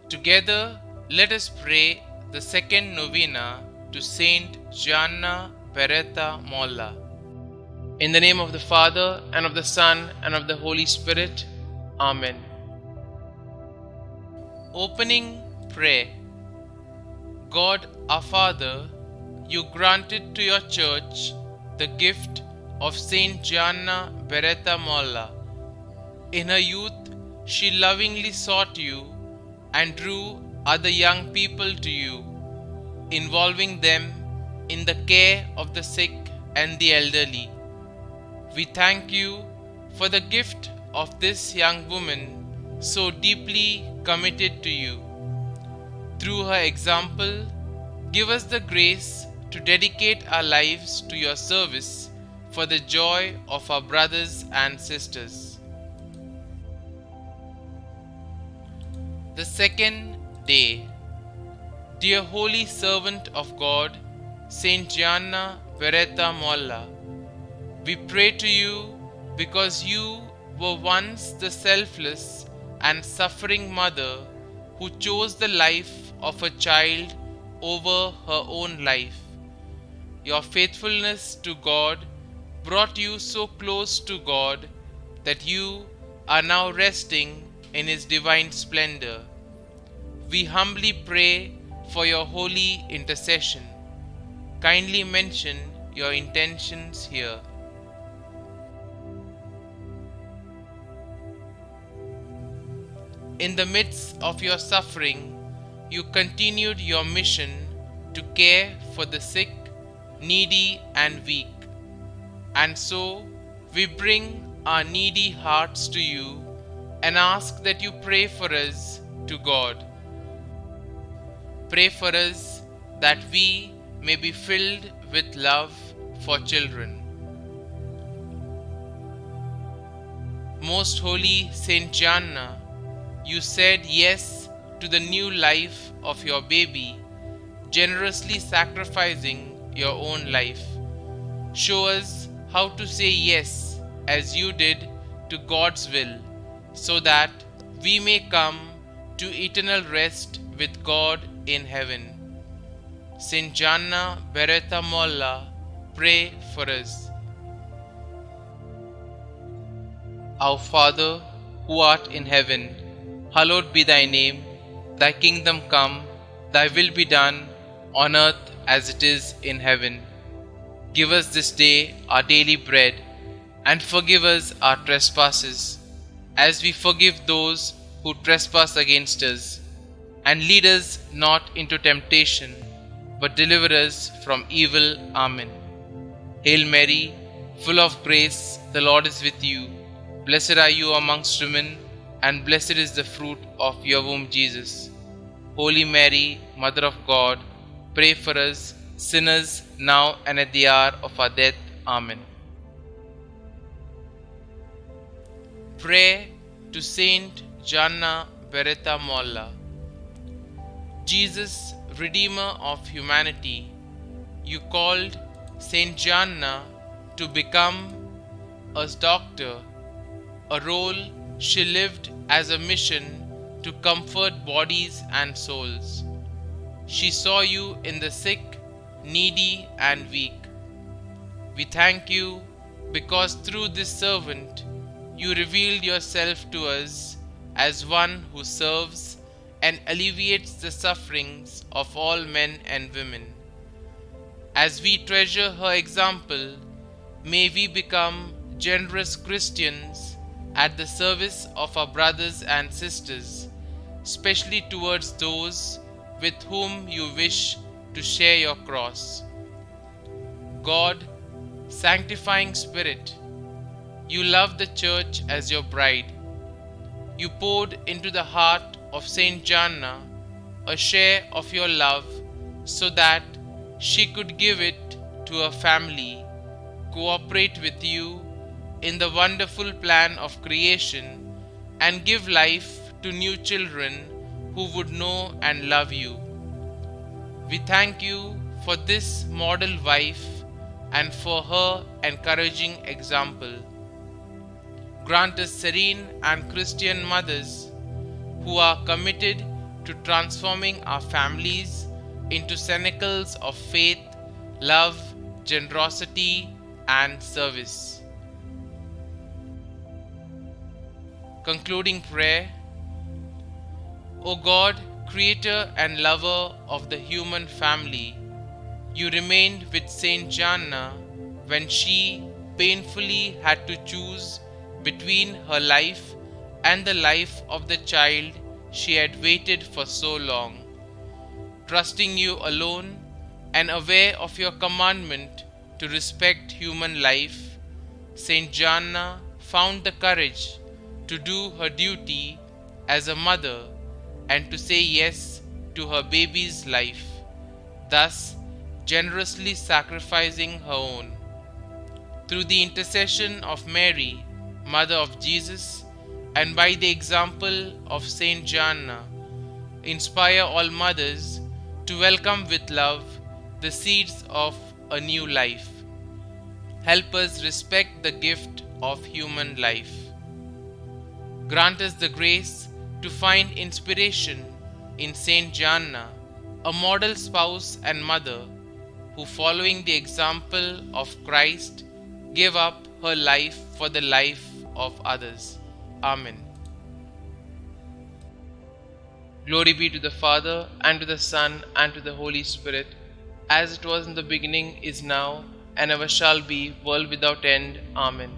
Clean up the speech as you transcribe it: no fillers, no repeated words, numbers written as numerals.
Together, let us pray the second novena to St Gianna Beretta Molla. In the name of the Father, and of the Son, and of the Holy Spirit. Amen. Opening prayer. God our Father, you granted to your Church the gift of St Gianna Beretta Molla. In her youth, she lovingly sought you and drew other young people to you, involving them in the care of the sick and the elderly. We thank you for the gift of this young woman so deeply committed to you. Through her example, give us the grace to dedicate our lives to your service for the joy of our brothers and sisters. The second day. Dear holy servant of God, St Gianna Beretta Molla, we pray to you because you were once the selfless and suffering mother who chose the life of a child over her own life. Your faithfulness to God brought you so close to God that you are now resting in His divine splendor. We humbly pray for your holy intercession. Kindly mention your intentions here. In the midst of your suffering, you continued your mission to care for the sick, needy, and weak. And so, we bring our needy hearts to you and ask that you pray for us to God. Pray for us that we may be filled with love for children. Most Holy Saint Gianna, you said yes to the new life of your baby, generously sacrificing your own life. Show us how to say yes as you did to God's will, so that we may come to eternal rest with God in heaven. St Gianna Beretta Molla, pray for us. Our Father, who art in heaven, hallowed be thy name. Thy kingdom come, thy will be done, on earth as it is in heaven. Give us this day our daily bread, and forgive us our trespasses, as we forgive those who trespass against us. And lead us not into temptation, but deliver us from evil. Amen. Hail Mary, full of grace, the Lord is with you. Blessed are you amongst women, and blessed is the fruit of your womb, Jesus. Holy Mary, Mother of God, pray for us sinners now and at the hour of our death. Amen. Prayer to Saint Gianna Beretta Molla. Jesus, Redeemer of humanity, you called St Gianna to become a doctor, a role she lived as a mission to comfort bodies and souls. She saw you in the sick, needy, and weak. We thank you because through this servant you revealed yourself to us as one who serves and alleviates the sufferings of all men and women. As we treasure her example, may we become generous Christians at the service of our brothers and sisters, especially towards those with whom you wish to share your cross. God, sanctifying Spirit, you love the Church as your bride. You poured into the heart of St. Gianna a share of your love so that she could give it to her family, cooperate with you in the wonderful plan of creation, and give life to new children who would know and love you. We thank you for this model wife and for her encouraging example. Grant us serene and Christian mothers who are committed to transforming our families into cenacles of faith, love, generosity, and service. Concluding prayer. O God, creator and lover of the human family, you remained with St. Gianna when she painfully had to choose between her life and the life of the child she had waited for so long. Trusting you alone and aware of your commandment to respect human life, St. Gianna found the courage to do her duty as a mother and to say yes to her baby's life, thus generously sacrificing her own. Through the intercession of Mary, Mother of Jesus, and by the example of St. Gianna, inspire all mothers to welcome with love the seeds of a new life. Help us respect the gift of human life. Grant us the grace to find inspiration in St. Gianna, a model spouse and mother who, following the example of Christ, gave up her life for the life of others. Amen. Glory be to the Father, and to the Son, and to the Holy Spirit, as it was in the beginning, is now, and ever shall be, world without end. Amen.